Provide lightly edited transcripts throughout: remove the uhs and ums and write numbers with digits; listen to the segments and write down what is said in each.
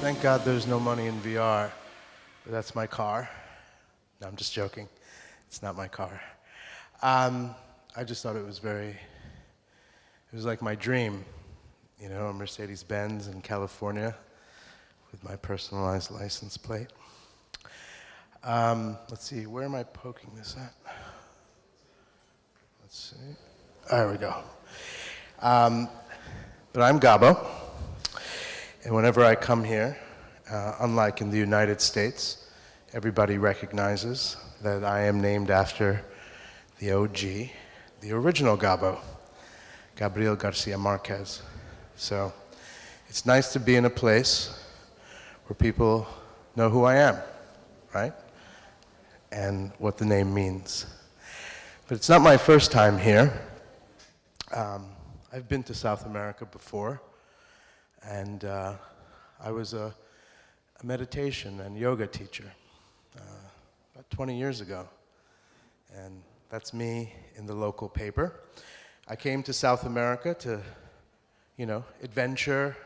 Thank God there's no money in VR, but that's my car. No, I'm just joking. It's not my car. I just thought it was like my dream, you know, a Mercedes-Benz in California with my personalized license plate. Let's see, where am I poking this at? Let's see. There we go. But I'm Gabo, and whenever I come here, unlike in the United States, everybody recognizes that I am named after the OG, the original Gabo, Gabriel Garcia Marquez. So it's nice to be in a place where people know who I am, right? And what the name means. But it's not my first time here. I've been to South America before, and I was a meditation and yoga teacher about 20 years ago. And that's me in the local paper. I came to South America to, you know, adventure,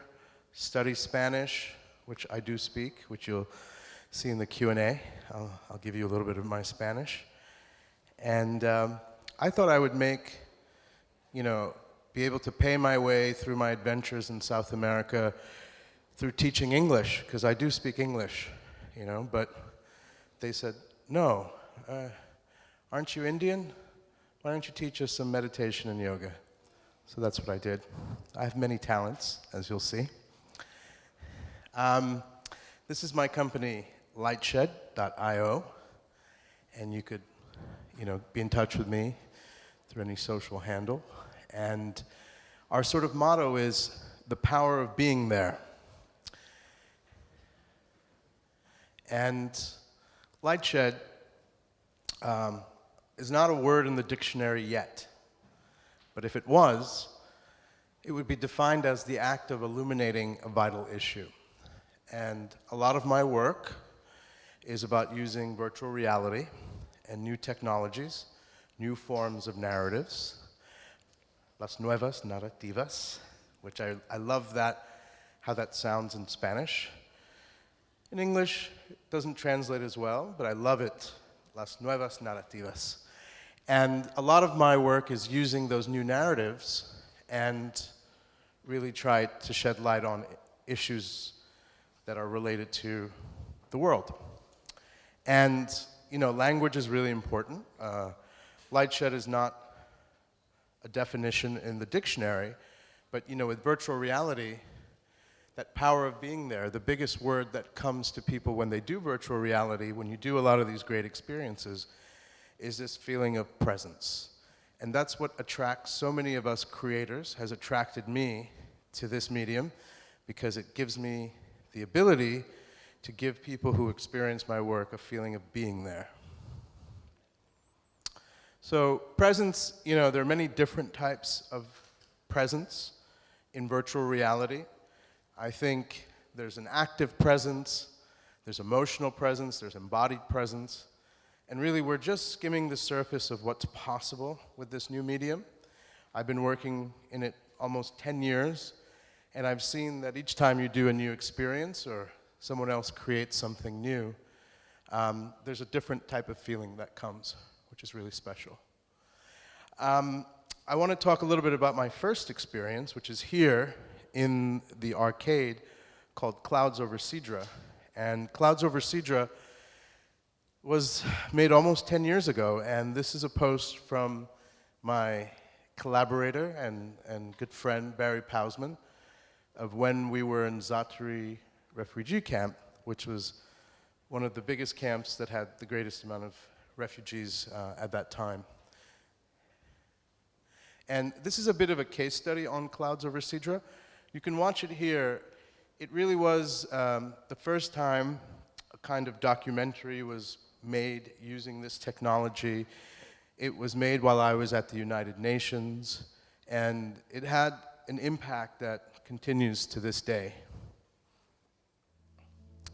study Spanish, which I do speak, which you'll see in the Q&A. I'll give you a little bit of my Spanish. And I thought I would make, you know, be able to pay my way through my adventures in South America through teaching English, because I do speak English, you know, but they said, no, aren't you Indian? Why don't you teach us some meditation and yoga? So that's what I did. I have many talents, as you'll see. This is my company, lightshed.io, and you could, you know, be in touch with me through any social handle. And our sort of motto is the power of being there. And Lightshed is not a word in the dictionary yet, but if it was, it would be defined as the act of illuminating a vital issue. And a lot of my work is about using virtual reality and new technologies, new forms of narratives, las nuevas narrativas, which I love that, how that sounds in Spanish. In English, it doesn't translate as well, but I love it, las nuevas narrativas. And a lot of my work is using those new narratives and really try to shed light on issues that are related to the world. And, you know, language is really important. Lightshed is not a definition in the dictionary, but, you know, with virtual reality, that power of being there, the biggest word that comes to people when they do virtual reality, when you do a lot of these great experiences, is this feeling of presence. And that's what attracts so many of us creators, has attracted me to this medium, because it gives me the ability to give people who experience my work a feeling of being there. So presence, you know, there are many different types of presence in virtual reality. I think there's an active presence, there's emotional presence, there's embodied presence, and really we're just skimming the surface of what's possible with this new medium. I've been working in it almost 10 years, and I've seen that each time you do a new experience or someone else creates something new, there's a different type of feeling that comes, which is really special. I want to talk a little bit about my first experience, which is here in the arcade called Clouds Over Sidra. And Clouds Over Sidra was made almost 10 years ago, and this is a post from my collaborator and good friend, Barry Pausman, of when we were in Zatari refugee camp, which was one of the biggest camps that had the greatest amount of refugees at that time. And this is a bit of a case study on Clouds Over Sidra. You can watch it here. It really was the first time a kind of documentary was made using this technology. It was made while I was at the United Nations, and it had an impact that continues to this day.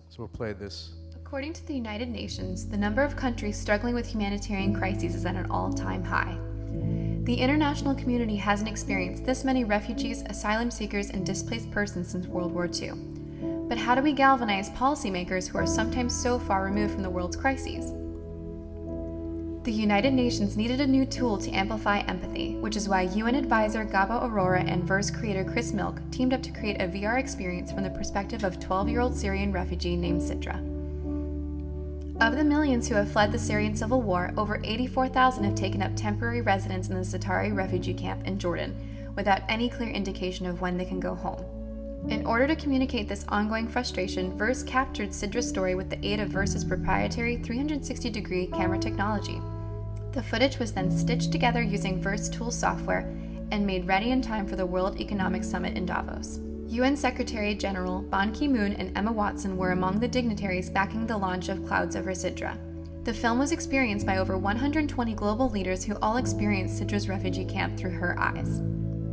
So we'll play this. According to the United Nations, the number of countries struggling with humanitarian crises is at an all-time high. The international community hasn't experienced this many refugees, asylum seekers, and displaced persons since World War II. But how do we galvanize policymakers who are sometimes so far removed from the world's crises? The United Nations needed a new tool to amplify empathy, which is why UN advisor Gabo Arora and Verse creator Chris Milk teamed up to create a VR experience from the perspective of 12-year-old Syrian refugee named Sidra. Of the millions who have fled the Syrian civil war, over 84,000 have taken up temporary residence in the Satari refugee camp in Jordan, without any clear indication of when they can go home. In order to communicate this ongoing frustration, Verse captured Sidra's story with the aid of Verse's proprietary 360-degree camera technology. The footage was then stitched together using Verse Tool software and made ready in time for the World Economic Summit in Davos. UN Secretary General Ban Ki-moon and Emma Watson were among the dignitaries backing the launch of Clouds Over Sidra. The film was experienced by over 120 global leaders who all experienced Sidra's refugee camp through her eyes.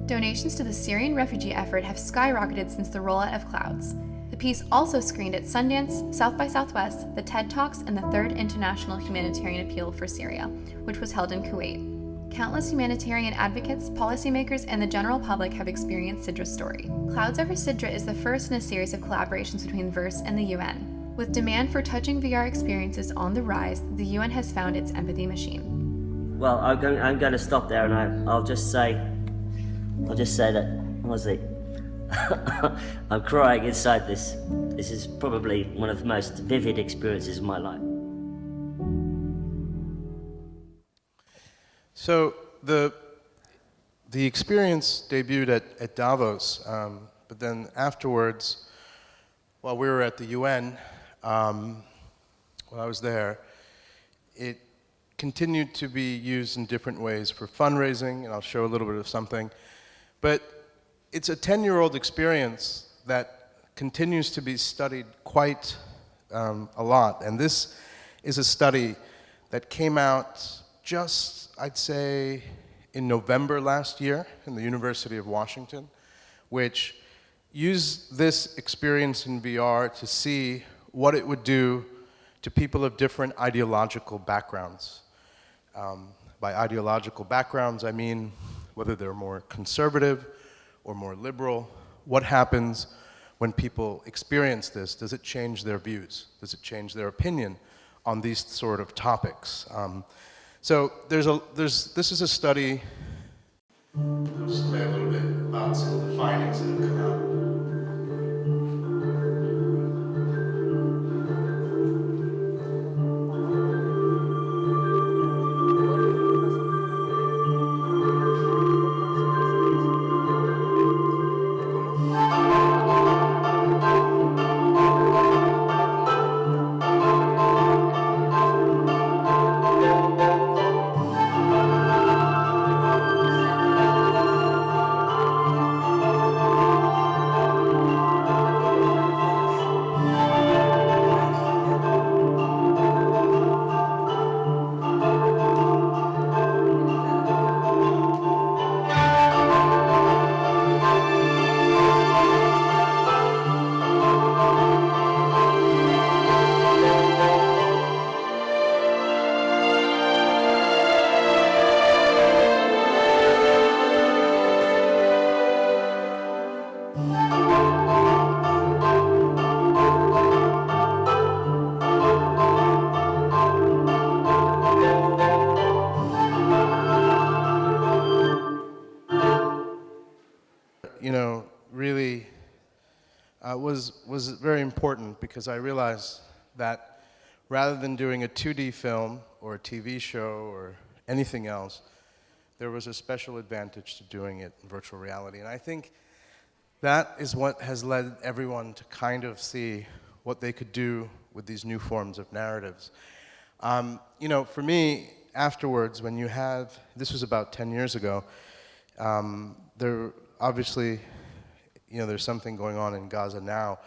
Donations to the Syrian refugee effort have skyrocketed since the rollout of Clouds. The piece also screened at Sundance, South by Southwest, the TED Talks, and the Third International Humanitarian Appeal for Syria, which was held in Kuwait. Countless humanitarian advocates, policymakers, and the general public have experienced Sidra's story. Clouds Over Sidra is the first in a series of collaborations between Verse and the UN. With demand for touching VR experiences on the rise, the UN has found its empathy machine. Well, I'm going to stop there, and I'll just say that, honestly, I'm crying inside this. This is probably one of the most vivid experiences of my life. So the experience debuted at Davos, but then afterwards, while we were at the UN, while I was there, it continued to be used in different ways for fundraising, and I'll show a little bit of something. But it's a 10-year-old experience that continues to be studied quite a lot. And this is a study that came out just, I'd say, in November last year in the University of Washington, which used this experience in VR to see what it would do to people of different ideological backgrounds. By ideological backgrounds, I mean whether they're more conservative or more liberal. What happens when people experience this? Does it change their views? Does it change their opinion on these sort of topics? So this is a study. I'll just play a little bit about some of the findings that have come out. Really was very important because I realized that rather than doing a 2D film or a TV show or anything else, there was a special advantage to doing it in virtual reality. And I think that is what has led everyone to kind of see what they could do with these new forms of narratives. For me, afterwards, when you have, this was about 10 years ago, there obviously, there's something going on in Gaza now,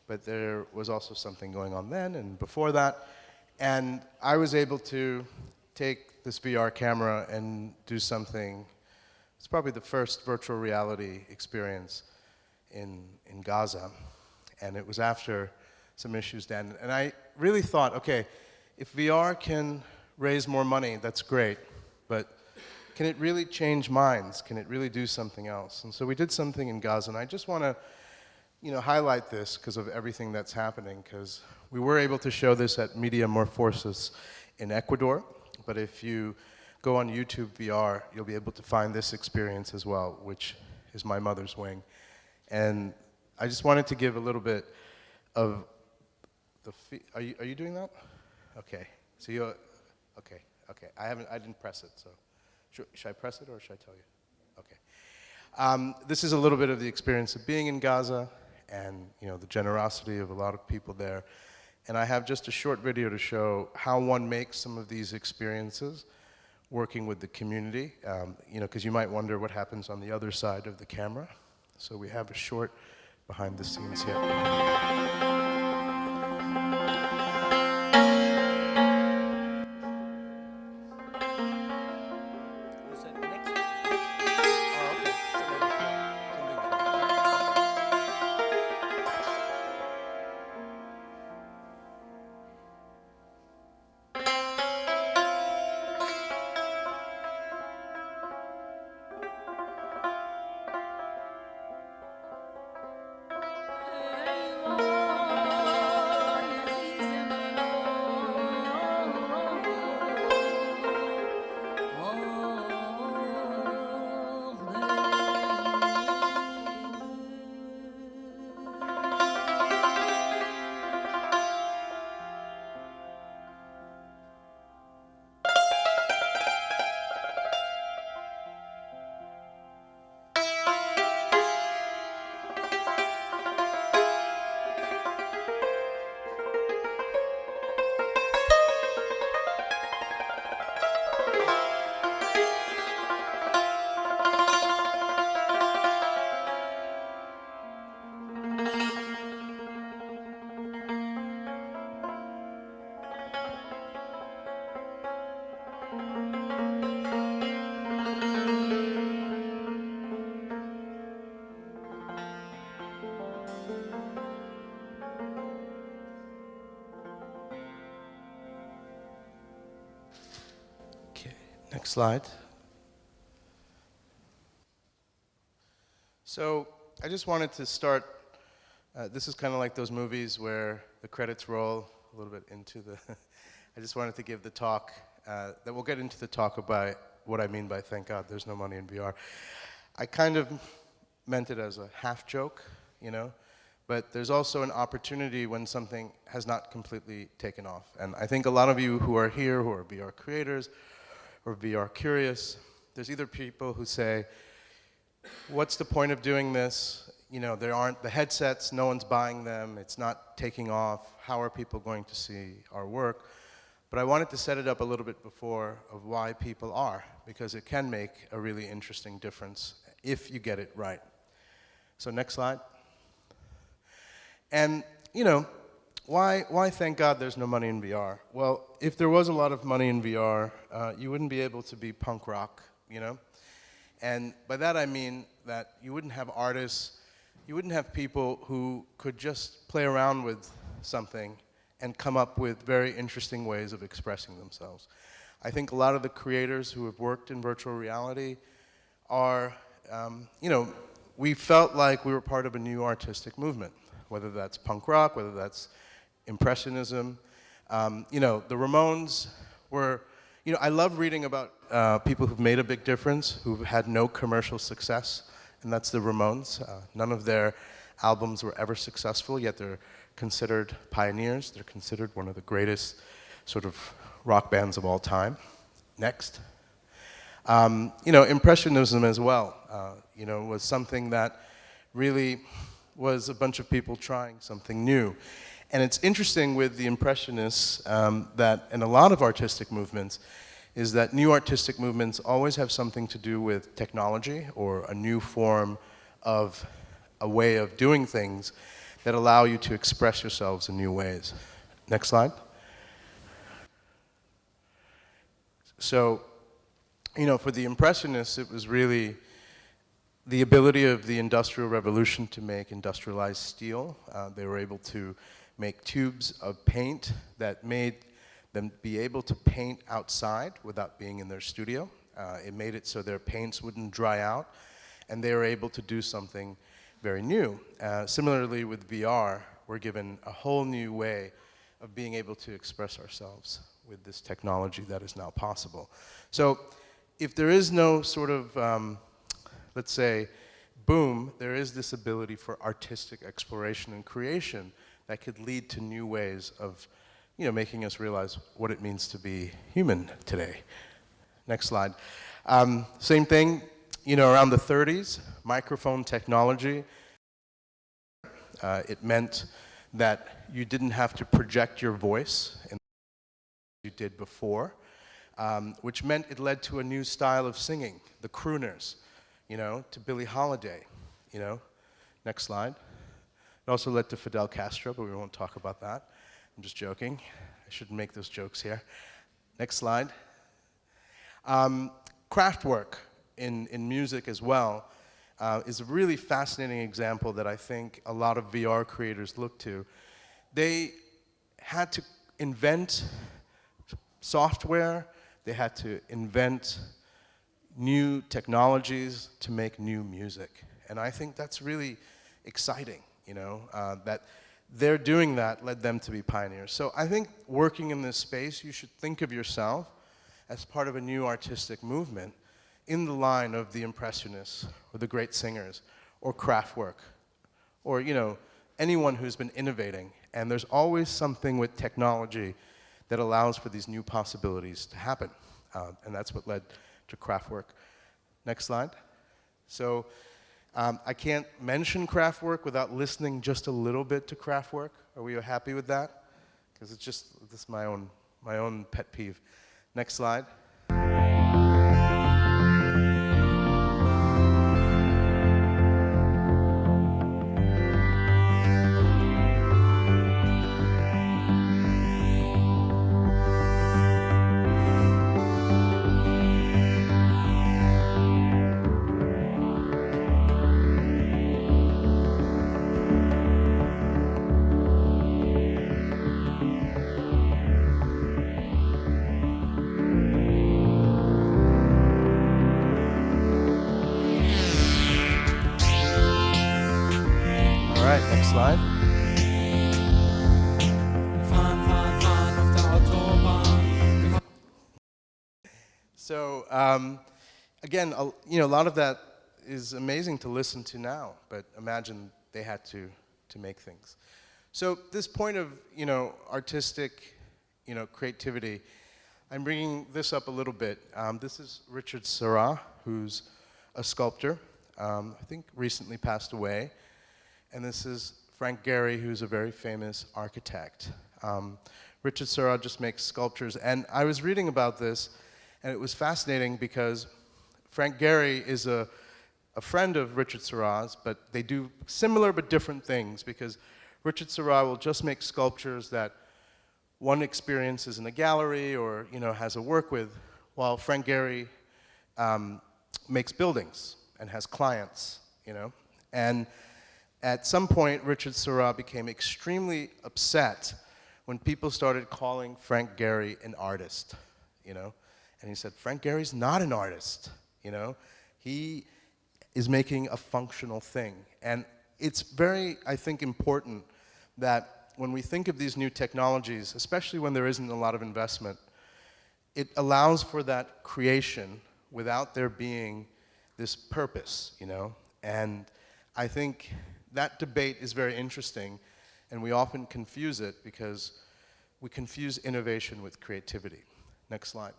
but there was also something going on then and before that. And I was able to take this VR camera and do something. It's probably the first virtual reality experience in Gaza. And it was after some issues then. And I really thought, okay, if VR can raise more money, that's great. But can it really change minds? Can it really do something else? And so we did something in Gaza, and I just want to highlight this because of everything that's happening, because we were able to show this at MediaMorfosis in Ecuador, but if you go on YouTube VR, you'll be able to find this experience as well, which is my mother's wing. And I just wanted to give a little bit of the are you doing that? Okay. So you okay. I didn't press it, so should I press it or should I tell you? Okay. This is a little bit of the experience of being in Gaza and the generosity of a lot of people there. And I have just a short video to show how one makes some of these experiences working with the community, because you might wonder what happens on the other side of the camera. So we have a short behind the scenes here. Next slide. So I just wanted to start, this is kind of like those movies where the credits roll a little bit into the, I just wanted to give the talk, that we'll get into the talk about what I mean by thank God there's no money in VR. I kind of meant it as a half joke, but there's also an opportunity when something has not completely taken off. And I think a lot of you who are here, who are VR creators, or VR curious, there's either people who say, what's the point of doing this? There aren't the headsets, no one's buying them, it's not taking off, how are people going to see our work? But I wanted to set it up a little bit before of why people are, because it can make a really interesting difference if you get it right. So next slide. And, why thank God there's no money in VR? Well, if there was a lot of money in VR, you wouldn't be able to be punk rock, And by that I mean that you wouldn't have artists, you wouldn't have people who could just play around with something and come up with very interesting ways of expressing themselves. I think a lot of the creators who have worked in virtual reality are, we felt like we were part of a new artistic movement, whether that's punk rock, whether that's Impressionism. The Ramones were, I love reading about people who've made a big difference, who've had no commercial success, and that's the Ramones. None of their albums were ever successful, yet they're considered pioneers. They're considered one of the greatest sort of rock bands of all time. Next. Impressionism as well, was something that really was a bunch of people trying something new. And it's interesting with the Impressionists that in a lot of artistic movements is that new artistic movements always have something to do with technology or a new form of a way of doing things that allow you to express yourselves in new ways. Next slide. So, for the Impressionists, it was really the ability of the Industrial Revolution to make industrialized steel. They were able to make tubes of paint that made them be able to paint outside without being in their studio. It made it so their paints wouldn't dry out, and they were able to do something very new. Similarly with VR, we're given a whole new way of being able to express ourselves with this technology that is now possible. So if there is no sort of, let's say, boom, there is this ability for artistic exploration and creation that could lead to new ways of making us realize what it means to be human today. Next slide. Same thing, around the 30s, microphone technology. It meant that you didn't have to project your voice in you did before, which meant it led to a new style of singing, the crooners, to Billie Holiday, Next slide. It also led to Fidel Castro, but we won't talk about that. I'm just joking. I shouldn't make those jokes here. Next slide. Craft work in music as well is a really fascinating example that I think a lot of VR creators look to. They had to invent software, they had to invent new technologies to make new music. And I think that's really exciting, that they're doing that led them to be pioneers. So I think working in this space, you should think of yourself as part of a new artistic movement in the line of the Impressionists or the great singers or Kraftwerk or anyone who's been innovating. And there's always something with technology that allows for these new possibilities to happen. And that's what led to Kraftwerk. Next slide. So I can't mention Kraftwerk without listening just a little bit to Kraftwerk. Are we happy with that? Because this is my own pet peeve. Next slide. Next slide. So again, a lot of that is amazing to listen to now, but imagine they had to make things. So this point of artistic creativity, I'm bringing this up a little bit. This is Richard Serra, who's a sculptor. I think recently passed away. And this is Frank Gehry, who's a very famous architect. Richard Serra just makes sculptures. And I was reading about this, and it was fascinating because Frank Gehry is a friend of Richard Serra's, but they do similar but different things because Richard Serra will just make sculptures that one experiences in a gallery or has a work with, while Frank Gehry makes buildings and has clients, And at some point, Richard Serra became extremely upset when people started calling Frank Gehry an artist, And he said, Frank Gehry's not an artist, He is making a functional thing. And it's very, I think, important that when we think of these new technologies, especially when there isn't a lot of investment, it allows for that creation without there being this purpose, And I think that debate is very interesting, and we often confuse it because we confuse innovation with creativity. Next slide.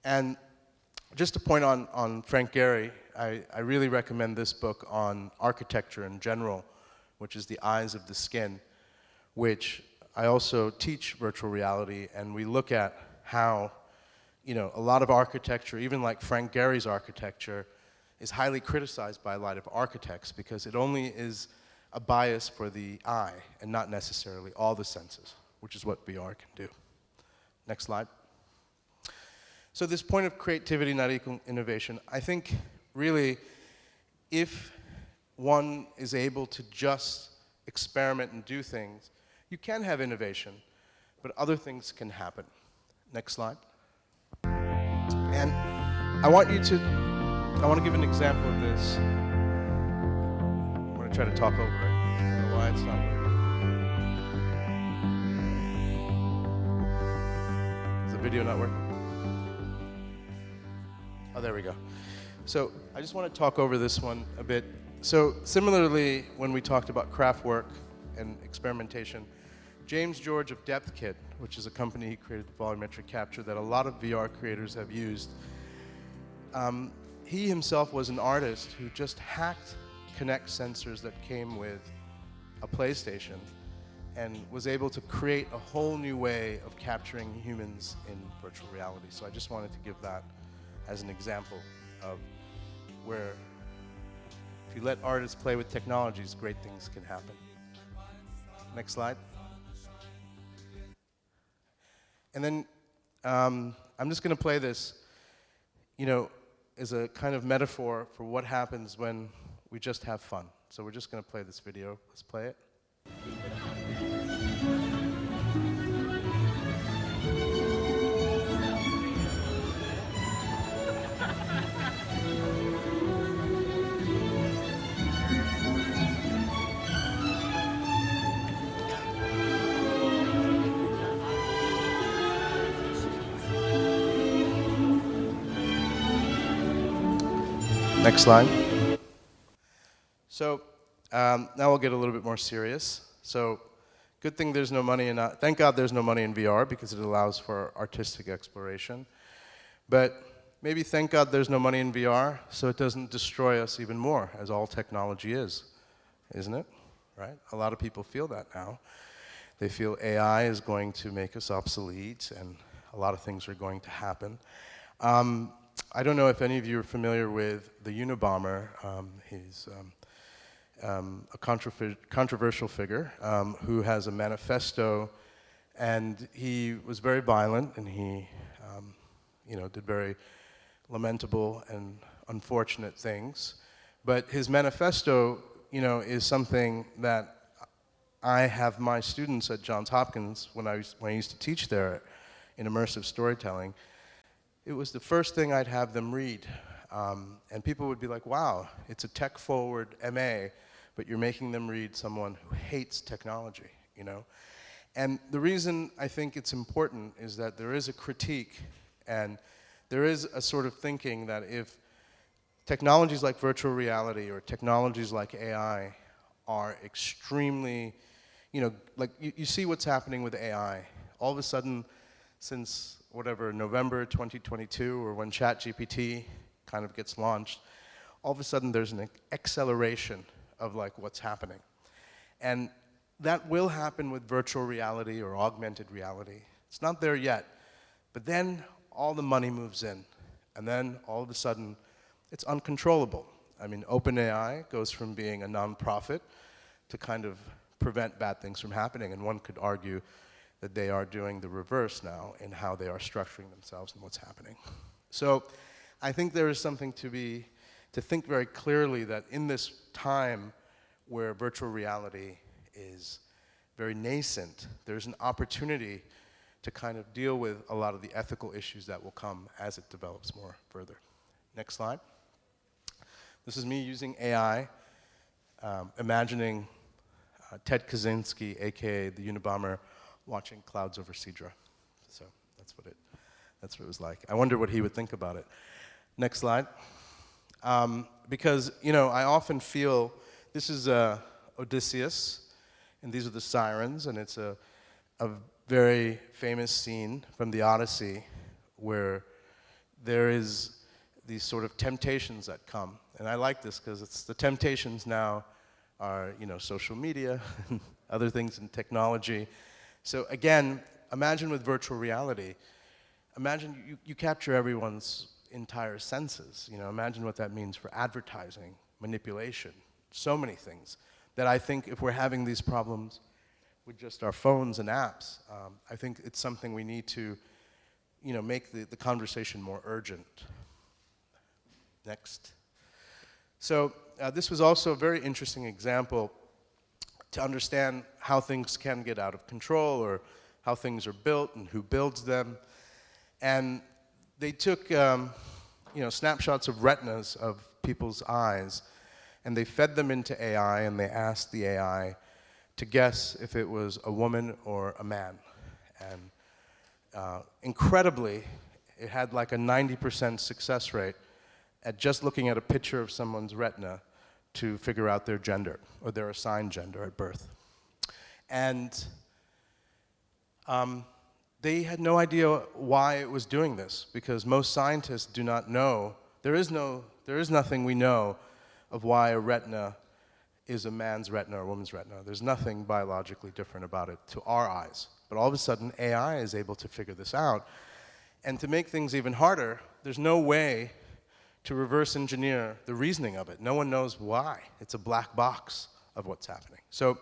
And just to point on Frank Gehry, I really recommend this book on architecture in general, which is The Eyes of the Skin, which I also teach virtual reality, and we look at how, a lot of architecture, even like Frank Gehry's architecture, is highly criticized by a lot of architects because it only is a bias for the eye and not necessarily all the senses, which is what VR can do. Next slide. So this point of creativity not equal innovation, I think really if one is able to just experiment and do things, you can have innovation, but other things can happen. Next slide. And I want to give an example of this. going to try to talk over it. I don't know why it's not working. Is the video not working? Oh, there we go. So I just want to talk over this one a bit. So similarly, when we talked about craft work and experimentation, James George of DepthKit, which is a company he created volumetric capture that a lot of VR creators have used, he himself was an artist who just hacked Kinect sensors that came with a PlayStation and was able to create a whole new way of capturing humans in virtual reality. So I just wanted to give that as an example of where if you let artists play with technologies, great things can happen. Next slide. And then I'm just going to play this, as a kind of metaphor for what happens when we just have fun. So we're just going to play this video. Let's play it. Next slide. So now we'll get a little bit more serious. So good thing there's no money in, thank God there's no money in VR because it allows for artistic exploration. But maybe thank God there's no money in VR so it doesn't destroy us even more, as all technology is, isn't it? Right? A lot of people feel that now. They feel AI is going to make us obsolete and a lot of things are going to happen. I don't know if any of you are familiar with the Unabomber. He's a controversial figure who has a manifesto, and he was very violent, and he, did very lamentable and unfortunate things. But his manifesto, is something that I have my students at Johns Hopkins when I used to teach there in immersive storytelling. It was the first thing I'd have them read. And people would be like, wow, it's a tech-forward MA, but you're making them read someone who hates technology, And the reason I think it's important is that there is a critique, and there is a sort of thinking that if technologies like virtual reality or technologies like AI are extremely, like you see what's happening with AI. All of a sudden, since November 2022, or when ChatGPT kind of gets launched, all of a sudden there's an acceleration of what's happening. And that will happen with virtual reality or augmented reality. It's not there yet, but then all the money moves in, and then all of a sudden it's uncontrollable. I mean, OpenAI goes from being a nonprofit to kind of prevent bad things from happening, and one could argue that they are doing the reverse now in how they are structuring themselves and what's happening. So I think there is something to think very clearly that in this time where virtual reality is very nascent, there's an opportunity to kind of deal with a lot of the ethical issues that will come as it develops more further. Next slide. This is me using AI, imagining Ted Kaczynski, aka the Unabomber, watching clouds over Cedra. So that's what it was like. I wonder what he would think about it. Next slide. Because, I often feel, this is Odysseus, and these are the sirens, and it's a very famous scene from the Odyssey where there is these sort of temptations that come. And I like this because it's the temptations now are, social media and other things in technology. So again, imagine with virtual reality, imagine you capture everyone's entire senses. Imagine what that means for advertising, manipulation, so many things that I think if we're having these problems with just our phones and apps, I think it's something we need to, make the conversation more urgent. Next. So this was also a very interesting example to understand how things can get out of control or how things are built and who builds them. And they took snapshots of retinas of people's eyes And they fed them into AI, and they asked the AI to guess if it was a woman or a man. And incredibly, it had like a 90% success rate at just looking at a picture of someone's retina to figure out their gender, or their assigned gender at birth. And they had no idea why it was doing this, because most scientists do not know. There is nothing we know of why a retina is a man's retina or a woman's retina. There's nothing biologically different about it to our eyes. But all of a sudden, AI is able to figure this out. And to make things even harder, there's no way to reverse engineer the reasoning of it. No one knows why. It's a black box of what's happening. So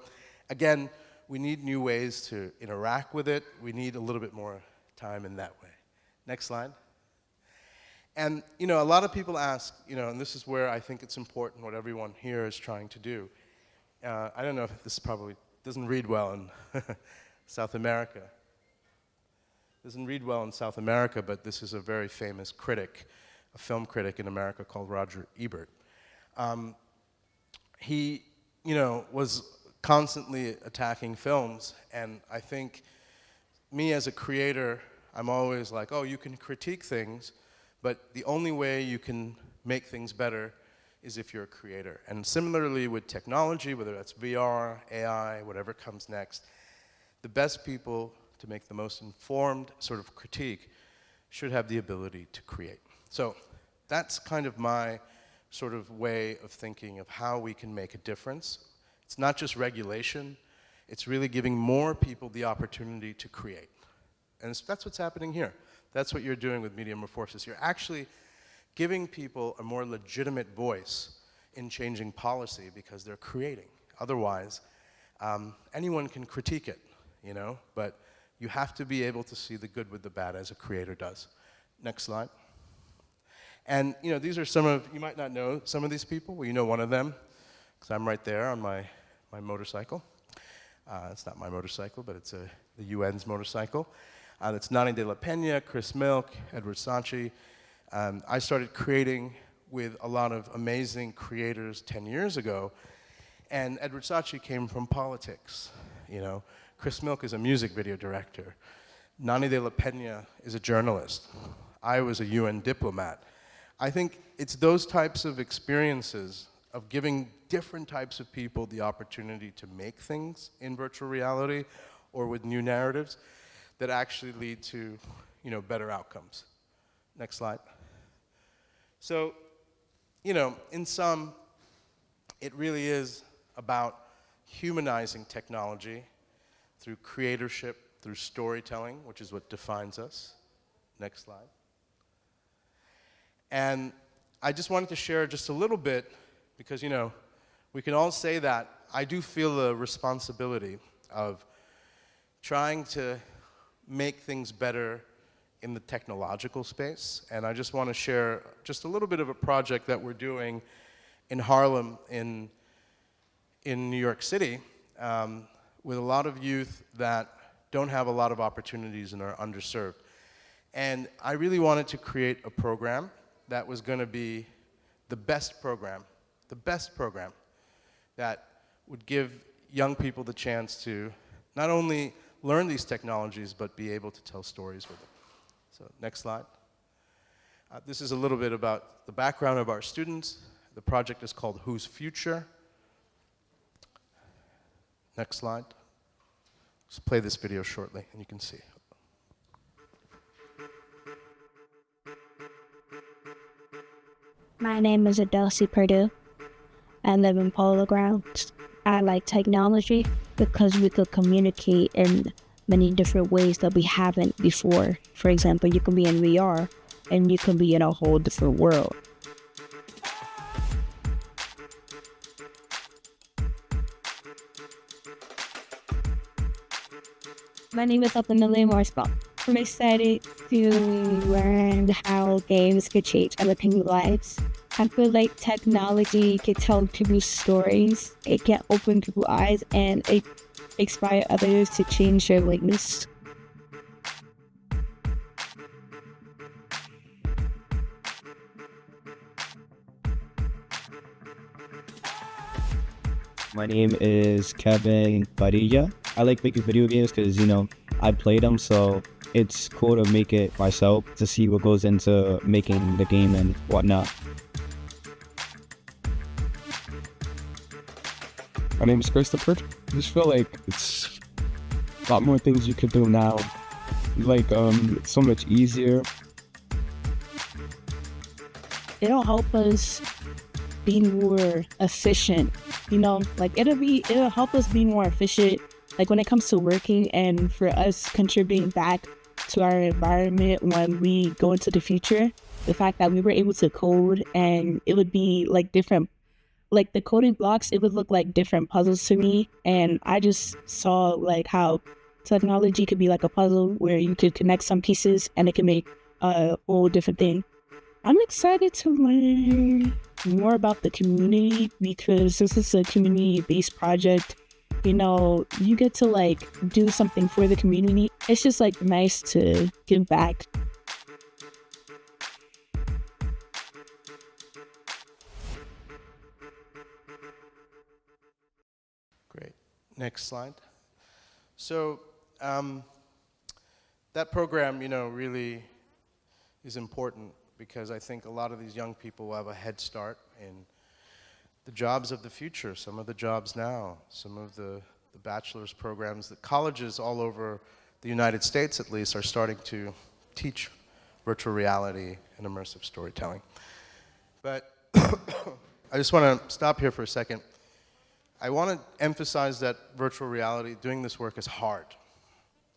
again, we need new ways to interact with it. We need a little bit more time in that way. Next slide. And a lot of people ask, and this is where I think it's important what everyone here is trying to do. I don't know if this probably doesn't read well in South America. Doesn't read well in South America, but this is a very famous critic, a film critic in America called Roger Ebert. He, was constantly attacking films, and I think me as a creator, I'm always like, oh, you can critique things, but the only way you can make things better is if you're a creator. And similarly with technology, whether that's VR, AI, whatever comes next, the best people to make the most informed sort of critique should have the ability to create. So that's kind of my sort of way of thinking of how we can make a difference. It's not just regulation, it's really giving more people the opportunity to create. And that's what's happening here. That's what you're doing with MediaMorfosis. You're actually giving people a more legitimate voice in changing policy because they're creating. Otherwise, anyone can critique it, but you have to be able to see the good with the bad as a creator does. Next slide. And these are some of, you might not know some of these people. Well, you know one of them, because I'm right there on my motorcycle. It's not my motorcycle, but it's the UN's motorcycle. It's Nani de la Peña, Chris Milk, Edward Saatchi. I started creating with a lot of amazing creators 10 years ago, and Edward Saatchi came from politics. Chris Milk is a music video director. Nani de la Peña is a journalist. I was a UN diplomat. I think it's those types of experiences of giving different types of people the opportunity to make things in virtual reality or with new narratives that actually lead to, better outcomes. Next slide. So, in sum, it really is about humanizing technology through creatorship, through storytelling, which is what defines us. Next slide. And I just wanted to share just a little bit, because, we can all say that. I do feel the responsibility of trying to make things better in the technological space. And I just want to share just a little bit of a project that we're doing in Harlem in New York City with a lot of youth that don't have a lot of opportunities and are underserved. And I really wanted to create a program that was going to be the best program that would give young people the chance to not only learn these technologies, but be able to tell stories with them. So next slide. This is a little bit about the background of our students. The project is called Whose Future? Next slide. Let's play this video shortly, and you can see. My name is Adelcy Purdue. I live in Polo Grounds. I like technology because we could communicate in many different ways that we haven't before. For example, you can be in VR and you can be in a whole different world. My name is Upandale Marsball. I'm excited to learn how games could change other people's lives. I feel like technology can tell people stories, it can open people's eyes, and it inspire others to change their ways. My name is Kevin Padilla. I like making video games because, I play them, so it's cool to make it myself to see what goes into making the game and whatnot. My name is Christopher. I just feel like it's a lot more things you could do now. Like, it's so much easier. It'll help us be more efficient, like it'll help us be more efficient, like when it comes to working and for us contributing back to our environment when we go into the future. The fact that we were able to code and it would be like different, like the coding blocks, it would look like different puzzles to me. And I just saw like how technology could be like a puzzle where you could connect some pieces and it can make a whole different thing. I'm excited to learn more about the community because this is a community-based project. You get to like do something for the community. It's just like nice to give back. Great. Next slide. So that program, really is important because I think a lot of these young people will have a head start in the jobs of the future, some of the jobs now, some of the bachelor's programs. The colleges all over the United States, at least, are starting to teach virtual reality and immersive storytelling. But I just want to stop here for a second. I want to emphasize that virtual reality, doing this work is hard.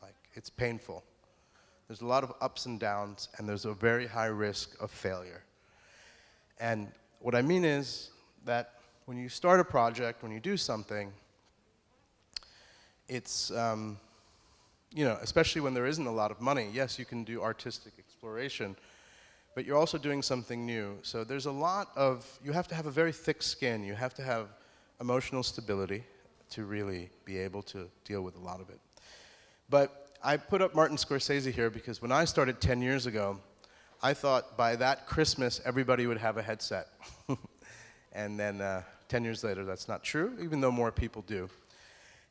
Like, it's painful. There's a lot of ups and downs, and there's a very high risk of failure. And what I mean is that when you start a project, when you do something, it's, especially when there isn't a lot of money, yes, you can do artistic exploration, but you're also doing something new. So there's a lot of, you have to have a very thick skin. You have to have emotional stability to really be able to deal with a lot of it. But I put up Martin Scorsese here because when I started 10 years ago, I thought by that Christmas everybody would have a headset. And then 10 years later, that's not true, even though more people do.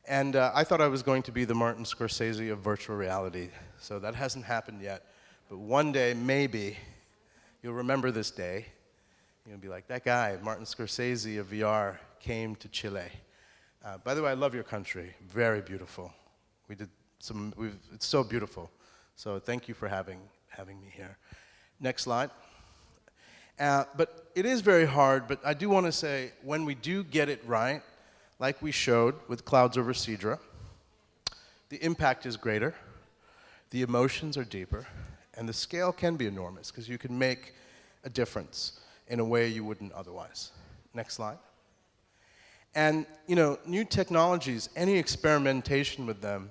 And I thought I was going to be the Martin Scorsese of virtual reality. So that hasn't happened yet. But one day, maybe, you'll remember this day. You'll be like, that guy, Martin Scorsese of VR, came to Chile. By the way, I love your country. Very beautiful. It's so beautiful. So thank you for having me here. Next slide. But it is very hard, but I do want to say, when we do get it right, like we showed with Clouds Over Cedra, the impact is greater, the emotions are deeper, and the scale can be enormous, because you can make a difference in a way you wouldn't otherwise. Next slide. And, new technologies, any experimentation with them,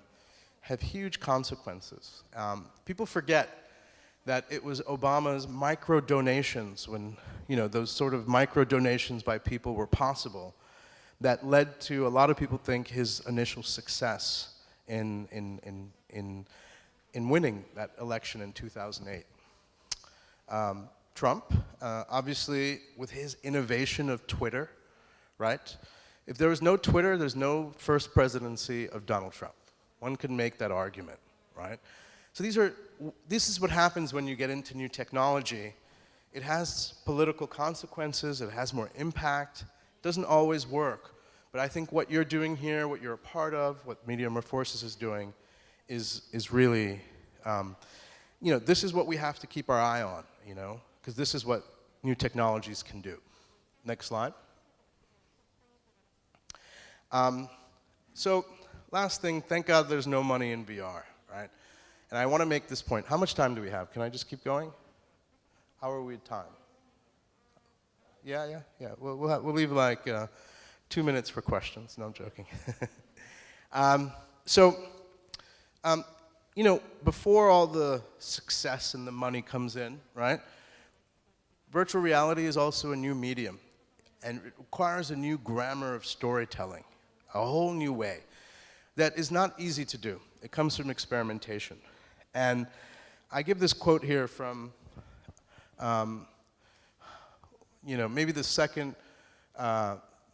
have huge consequences. People forget that it was Obama's micro-donations when, those sort of micro-donations by people were possible that led to a lot of people think his initial success in winning that election in 2008. Trump, obviously, with his innovation of Twitter, right? If there was no Twitter, there's no first presidency of Donald Trump. One could make that argument, right? So this is what happens when you get into new technology. It has political consequences, it has more impact, it doesn't always work. But I think what you're doing here, what you're a part of, what MediaMorfosis is doing, is really, this is what we have to keep our eye on, because this is what new technologies can do. Next slide. So, last thing, thank God there's no money in VR, right? And I want to make this point. How much time do we have? Can I just keep going? How are we at time? Yeah. We'll leave like 2 minutes for questions. No, I'm joking. Before all the success and the money comes in, right? Virtual reality is also a new medium, and it requires a new grammar of storytelling, a whole new way that is not easy to do. It comes from experimentation. And I give this quote here from, maybe the second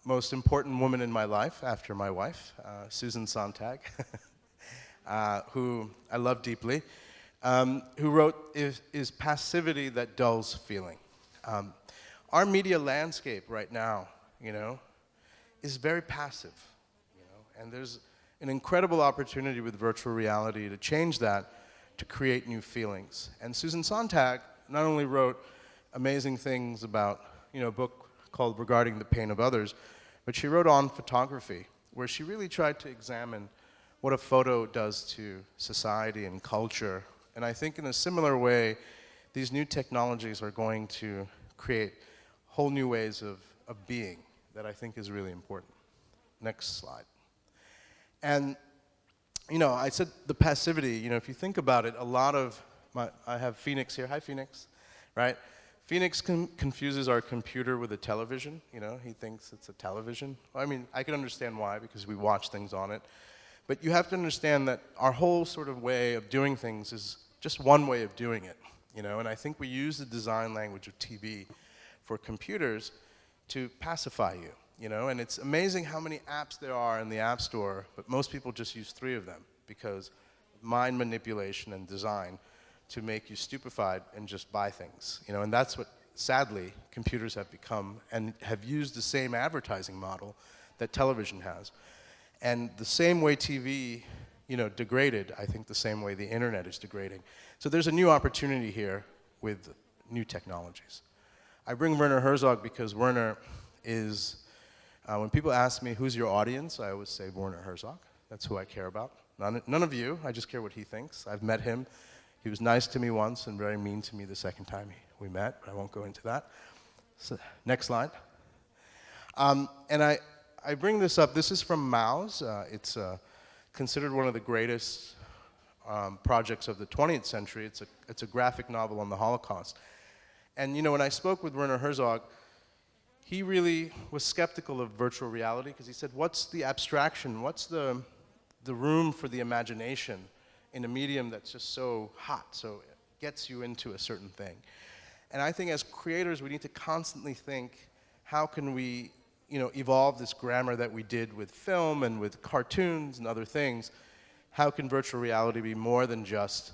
most important woman in my life after my wife, Susan Sontag, who I love deeply, who wrote, is passivity that dulls feeling. Our media landscape right now, is very passive, and there's an incredible opportunity with virtual reality to change that, to create new feelings. And Susan Sontag not only wrote amazing things about, a book called Regarding the Pain of Others, but she wrote on photography, where she really tried to examine what a photo does to society and culture. And I think in a similar way, these new technologies are going to create whole new ways of being that I think is really important. Next slide. And, I said the passivity, if you think about it, a lot of I have Phoenix here. Hi, Phoenix, right? Phoenix confuses our computer with a television, he thinks it's a television. I mean, I can understand why, because we watch things on it. But you have to understand that our whole sort of way of doing things is just one way of doing it, and I think we use the design language of TV for computers to pacify you, and it's amazing how many apps there are in the App Store, but most people just use 3 of them because mind manipulation and design to make you stupefied and just buy things, and that's what, sadly, computers have become and have used the same advertising model that television has. And the same way TV, degraded, I think the same way the internet is degrading. So there's a new opportunity here with new technologies. I bring Werner Herzog because Werner is, when people ask me who's your audience, I always say Werner Herzog. That's who I care about. None of you, I just care what he thinks. I've met him. He was nice to me once and very mean to me the second time we met, but I won't go into that. So, next slide. And I bring this up. This is from Maus. It's considered one of the greatest projects of the 20th century. It's a graphic novel on the Holocaust. And when I spoke with Werner Herzog, he really was skeptical of virtual reality because he said, what's the abstraction? What's the room for the imagination in a medium that's just so hot, so it gets you into a certain thing? And I think as creators, we need to constantly think, how can we evolve this grammar that we did with film and with cartoons and other things? How can virtual reality be more than just,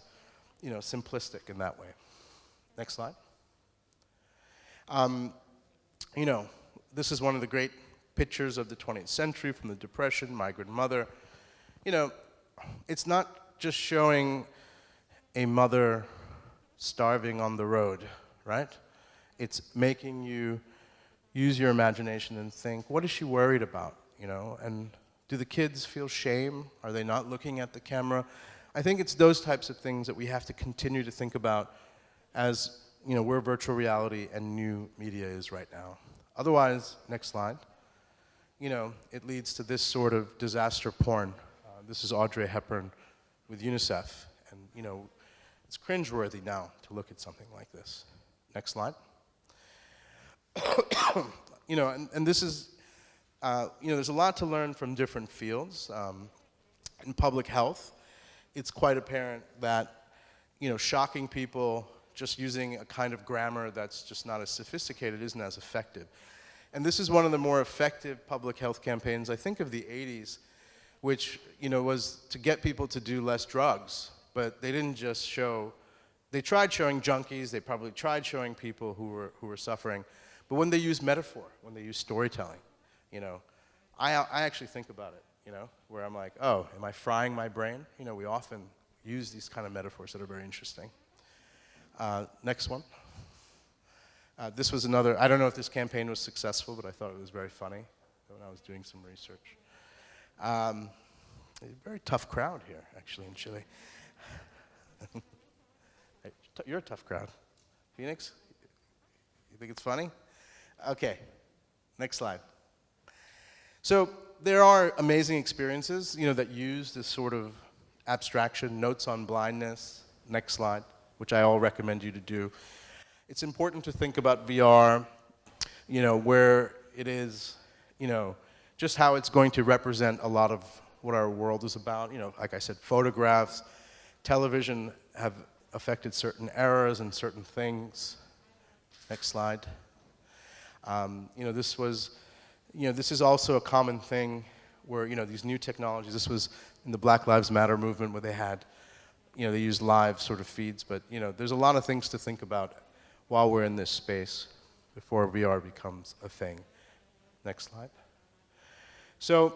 simplistic in that way? Next slide. This is one of the great pictures of the 20th century from the Depression, Migrant Mother. It's not just showing a mother starving on the road, right? It's making you use your imagination and think, what is she worried about, And do the kids feel shame? Are they not looking at the camera? I think it's those types of things that we have to continue to think about as, where virtual reality and new media is right now. Otherwise, next slide, it leads to this sort of disaster porn. This is Audrey Hepburn with UNICEF, and, it's cringeworthy now to look at something like this. Next slide. And this is, there's a lot to learn from different fields. In public health, it's quite apparent that, shocking people just using a kind of grammar that's just not as sophisticated isn't as effective. And this is one of the more effective public health campaigns, I think, of the 80s, which, was to get people to do less drugs. But they didn't just show, they tried showing junkies, they probably tried showing people who were suffering. But when they use metaphor, when they use storytelling, I actually think about it, where I'm like, oh, am I frying my brain? We often use these kind of metaphors that are very interesting. Next one. This was another, I don't know if this campaign was successful, but I thought it was very funny when I was doing some research. A very tough crowd here, actually, in Chile. You're a tough crowd. Phoenix, you think it's funny? Okay, next slide. So there are amazing experiences, that use this sort of abstraction, notes on blindness, next slide, which I all recommend you to do. It's important to think about VR, where it is, just how it's going to represent a lot of what our world is about. Like I said, photographs, television have affected certain eras and certain things. Next slide. This was this is also a common thing where, these new technologies, this was in the Black Lives Matter movement where they had, they used live sort of feeds, but, there's a lot of things to think about while we're in this space before VR becomes a thing. Next slide. So,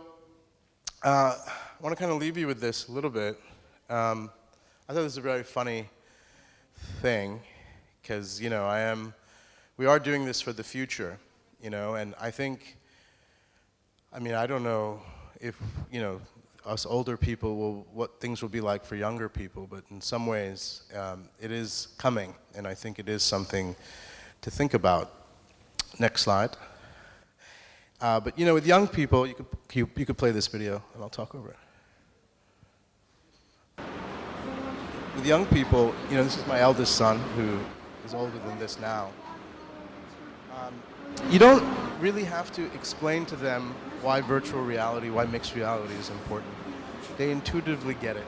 I want to kind of leave you with this a little bit. I thought this was a very funny thing, because, we are doing this for the future, and I think, I don't know if, us older people what things will be like for younger people, but in some ways, it is coming, and I think it is something to think about. Next slide. But with young people, you could play this video, and I'll talk over it. With young people, this is my eldest son, who is older than this now. You don't really have to explain to them why virtual reality, why mixed reality is important. They intuitively get it,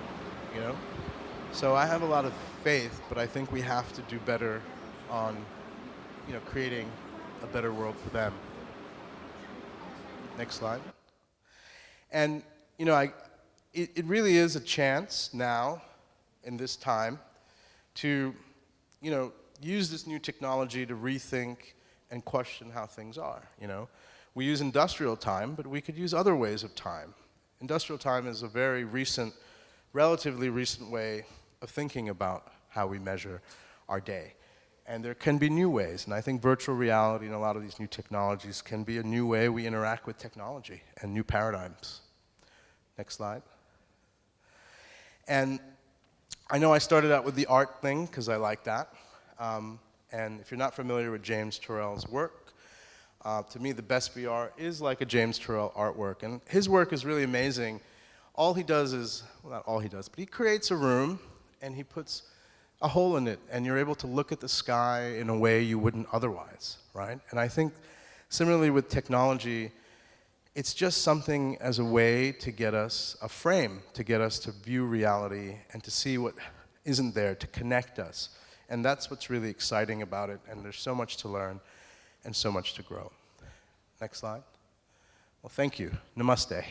So I have a lot of faith, but I think we have to do better on, creating a better world for them. Next slide. And, it really is a chance now, in this time, to, use this new technology to rethink and question how things are, We use industrial time, but we could use other ways of time. Industrial time is a very recent, relatively recent way of thinking about how we measure our day. And there can be new ways, and I think virtual reality and a lot of these new technologies can be a new way we interact with technology and new paradigms. Next slide. And I know I started out with the art thing because I like that. And if you're not familiar with James Turrell's work, to me the best VR is like a James Turrell artwork. And his work is really amazing. All he does is, well, not all he does, but he creates a room and he puts a hole in it, and you're able to look at the sky in a way you wouldn't otherwise, right? And I think similarly with technology, it's just something as a way to get us a frame, to get us to view reality and to see what isn't there, to connect us. And that's what's really exciting about it, and there's so much to learn and so much to grow. Next slide. Well, thank you. Namaste.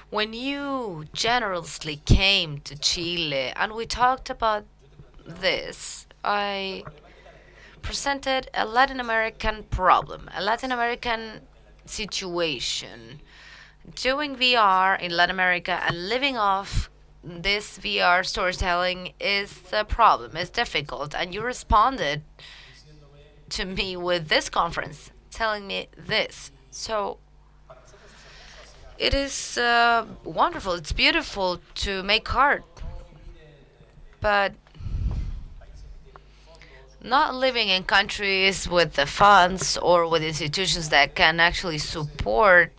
When you generously came to Chile and we talked about this, I presented a Latin American problem, a Latin American situation. Doing VR in Latin America and living off this VR storytelling is a problem, it's difficult. And you responded to me with this conference, telling me this. So it is wonderful, it's beautiful to make art, but not living in countries with the funds or with institutions that can actually support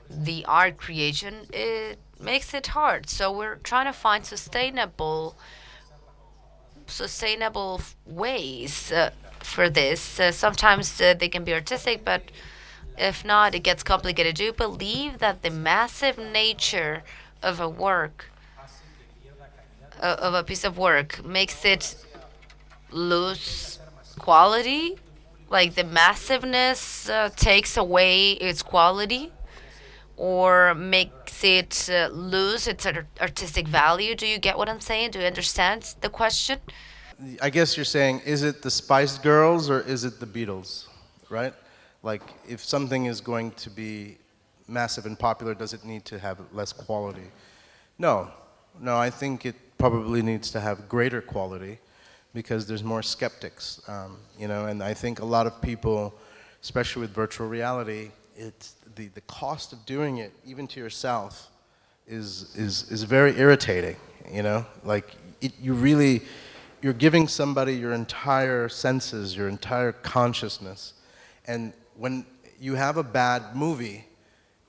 the art creation, it makes it hard. So we're trying to find sustainable ways for this. Sometimes they can be artistic, but if not, it gets complicated. Do you believe that the massive nature of a work, of a piece of work, makes it lose quality? Like the massiveness takes away its quality? Or makes it lose its artistic value? Do you get what I'm saying? Do you understand the question? I guess you're saying, is it the Spice Girls or is it the Beatles, right? Like, if something is going to be massive and popular, does it need to have less quality? No, I think it probably needs to have greater quality because there's more skeptics, and I think a lot of people, especially with virtual reality, it's the cost of doing it, even to yourself, is very irritating, Like, you're giving somebody your entire senses, your entire consciousness, and when you have a bad movie,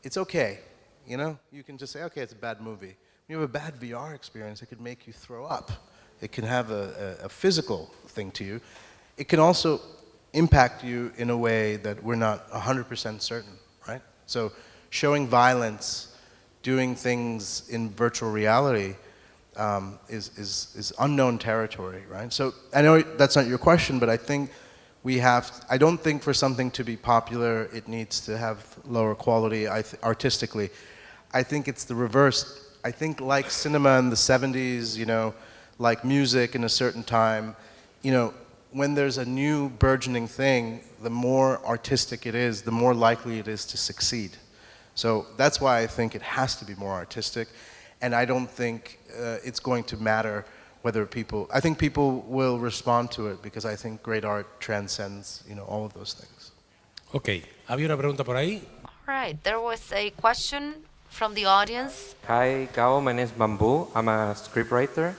it's okay, You can just say, okay, it's a bad movie. When you have a bad VR experience, it could make you throw up. It can have a physical thing to you. It can also impact you in a way that we're not 100% certain, right? So showing violence, doing things in virtual reality, is unknown territory, right? So I know that's not your question, but I think I don't think for something to be popular, it needs to have lower quality artistically. I think it's the reverse. I think like cinema in the 70s, like music in a certain time, when there's a new burgeoning thing, the more artistic it is, the more likely it is to succeed. So that's why I think it has to be more artistic, and I don't think it's going to matter whether I think people will respond to it because I think great art transcends, all of those things. Ok, había una pregunta por ahí. All right, there was a question from the audience. Hi, Gabo. My name is Bamboo. I'm a scriptwriter.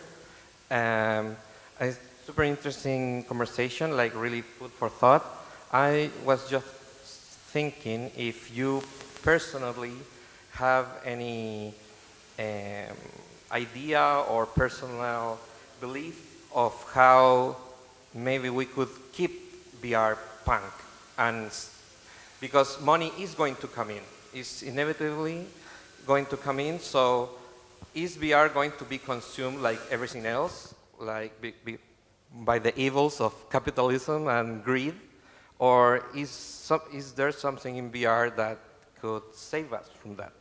A super interesting conversation, like really food for thought. I was just thinking if you personally have any idea or personal belief of how maybe we could keep VR punk, and because money is going to come in, it's inevitably going to come in. So is VR going to be consumed like everything else, like by the evils of capitalism and greed, or is there something in VR that could save us from that,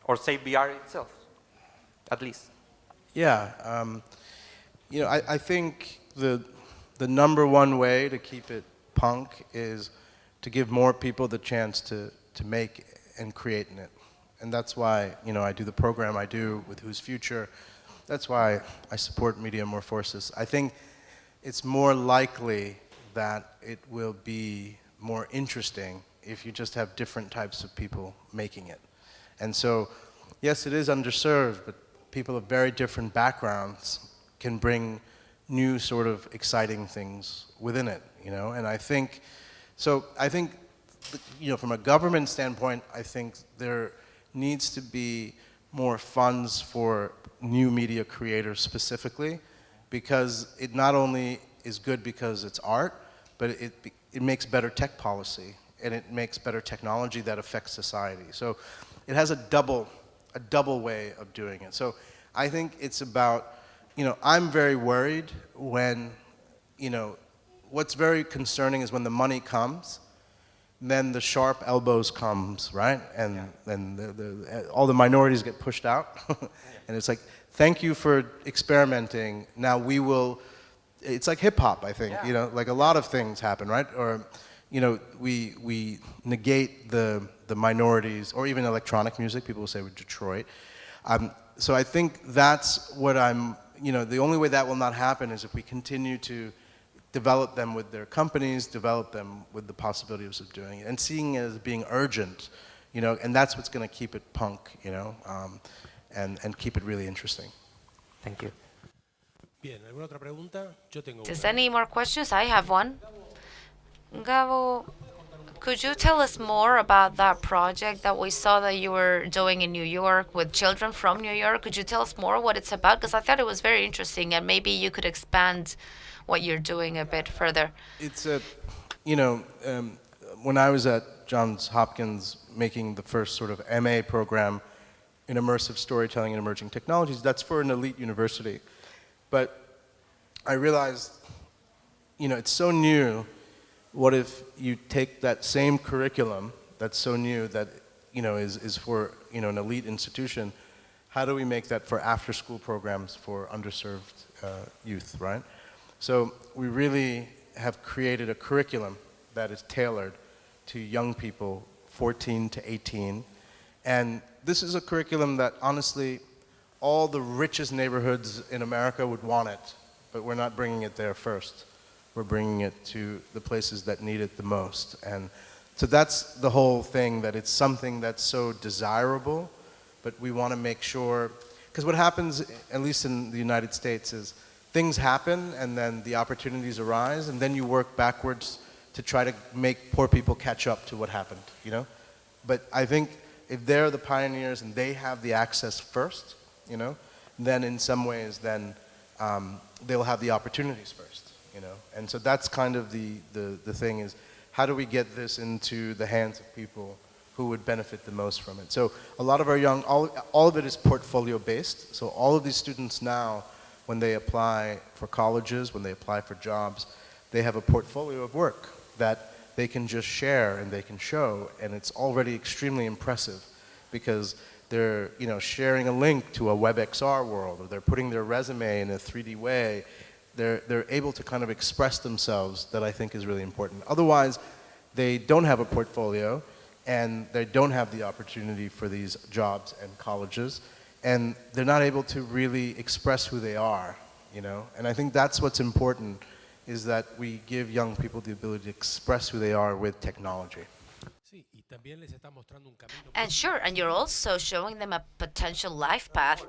or save VR itself, at least? Yeah, I think the number one way to keep it punk is to give more people the chance to make and create in it. And that's why, I do the program I do with Whose Future. That's why I support MediaMorfosis. I think it's more likely that it will be more interesting if you just have different types of people making it. And so, yes, it is underserved, but people of very different backgrounds can bring new sort of exciting things within it, and I think from a government standpoint, I think there needs to be more funds for new media creators specifically, because it not only is good because it's art, but it makes better tech policy, and it makes better technology that affects society. So it has a double way of doing it. So I think it's about, I'm very worried when, what's very concerning is when the money comes, then the sharp elbows comes, right? And then all the minorities get pushed out. And it's like, thank you for experimenting. Now we will, it's like hip hop, I think, like a lot of things happen, right? Or, we negate the minorities, or even electronic music, people will say with Detroit. So I think that's what the only way that will not happen is if we continue to develop them with their companies, develop them with the possibilities of doing it, and seeing it as being urgent, and that's what's going to keep it punk, and keep it really interesting. Thank you. Bien, ¿alguna otra pregunta? Yo tengo Is una. any more questions? I have one. Gabo, could you tell us more about that project that we saw that you were doing in New York with children from New York? Could you tell us more what it's about? Because I thought it was very interesting, and maybe you could expand what you're doing a bit further. It's when I was at Johns Hopkins making the first sort of MA program in immersive storytelling and emerging technologies, that's for an elite university. But I realized, it's so new. What if you take that same curriculum that's so new that, is for, an elite institution, how do we make that for after-school programs for underserved youth, right? So we really have created a curriculum that is tailored to young people, 14 to 18. And this is a curriculum that, honestly, all the richest neighborhoods in America would want it, but we're not bringing it there first. We're bringing it to the places that need it the most. And so that's the whole thing, that it's something that's so desirable, but we want to make sure, because what happens, at least in the United States, is things happen and then the opportunities arise, and then you work backwards to try to make poor people catch up to what happened, But I think if they're the pioneers and they have the access first, then in some ways, then they'll have the opportunities first. And so that's kind of the thing is, how do we get this into the hands of people who would benefit the most from it. So a lot of our young, all of it is portfolio based. So all of these students now, when they apply for colleges, when they apply for jobs, they have a portfolio of work that they can just share and they can show, and it's already extremely impressive because they're sharing a link to a WebXR world, or they're putting their resume in a 3D way. They're able to kind of express themselves, that I think is really important. Otherwise, they don't have a portfolio, and they don't have the opportunity for these jobs and colleges, and they're not able to really express who they are, And I think that's what's important, is that we give young people the ability to express who they are with technology. And sure, and you're also showing them a potential life path.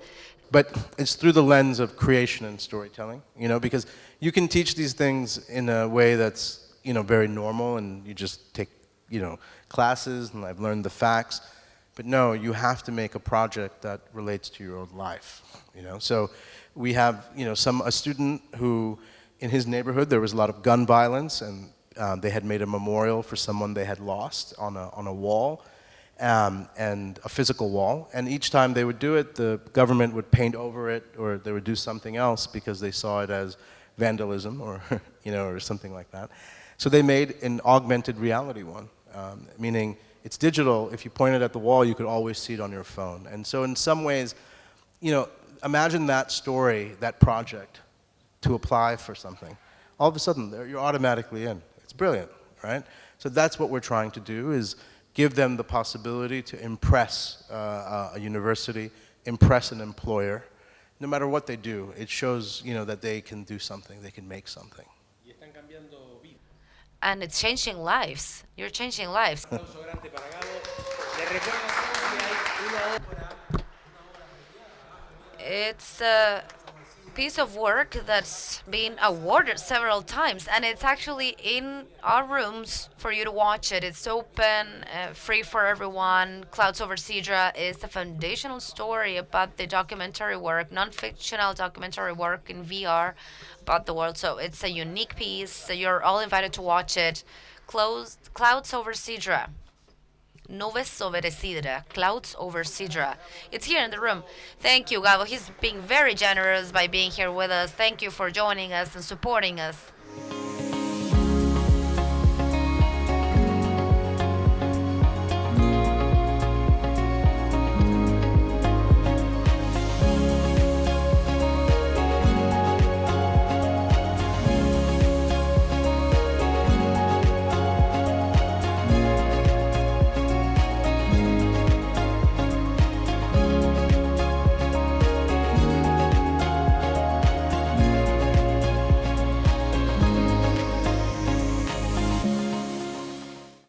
But it's through the lens of creation and storytelling, because you can teach these things in a way that's, very normal, and you just take, classes, and I've learned the facts. But no, you have to make a project that relates to your own life, So we have, a student who, in his neighborhood, there was a lot of gun violence, and they had made a memorial for someone they had lost on a wall, and a physical wall. And each time they would do it, the government would paint over it, or they would do something else because they saw it as vandalism, or or something like that. So they made an augmented reality one, meaning it's digital. If you point it at the wall, you could always see it on your phone. And so in some ways, imagine that story, that project, to apply for something. All of a sudden, you're automatically in. It's brilliant, right? So that's what we're trying to do, is give them the possibility to impress a university, impress an employer. No matter what they do, it shows, that they can do something, they can make something. And it's changing lives. You're changing lives. It's a piece of work that's been awarded several times, and it's actually in our rooms for you to watch it. It's open, free for everyone. Clouds Over Sidra is a foundational story about the documentary work, non-fictional documentary work in VR about the world. So it's a unique piece. So you're all invited to watch it. Clouds Over Sidra. Nubes sobre Sidra, Clouds Over Sidra. It's here in the room. Thank you, Gabo. He's being very generous by being here with us. Thank you for joining us and supporting us.